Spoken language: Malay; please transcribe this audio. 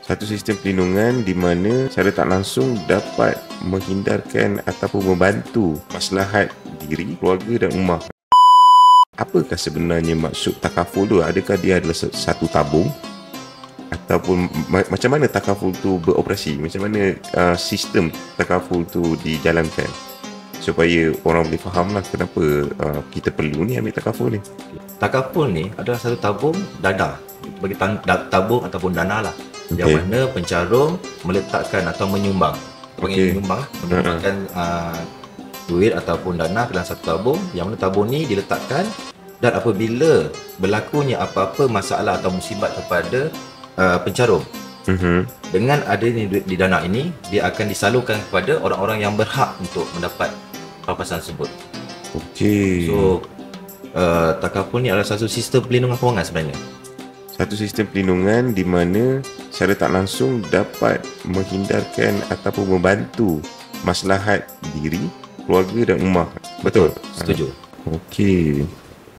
Satu sistem perlindungan di mana secara tak langsung dapat menghindarkan ataupun membantu maslahat diri, keluarga dan ummah. Apakah sebenarnya maksud takaful tu? Adakah dia adalah satu tabung? Ataupun macam mana takaful tu beroperasi? Macam mana sistem takaful tu dijalankan? Supaya orang boleh faham lah kenapa kita perlu ni ambil takaful ni. Takaful ni adalah satu tabung dana, bagi tabung ataupun dana lah. Yang mana pencarum meletakkan atau menyumbang, menyumbangkan duit ataupun dana ke dalam satu tabung, yang mana tabung ni diletakkan, dan apabila berlakunya apa-apa masalah atau musibat kepada pencarum, dengan adanya duit di dana ini, dia akan disalurkan kepada orang-orang yang berhak untuk mendapat rampasan tersebut. So takaful ni adalah satu sistem pelindungan kewangan sebenarnya. Satu sistem perlindungan di mana secara tak langsung dapat menghindarkan ataupun membantu maslahat diri, keluarga dan ummah. Betul? Setuju. Okey.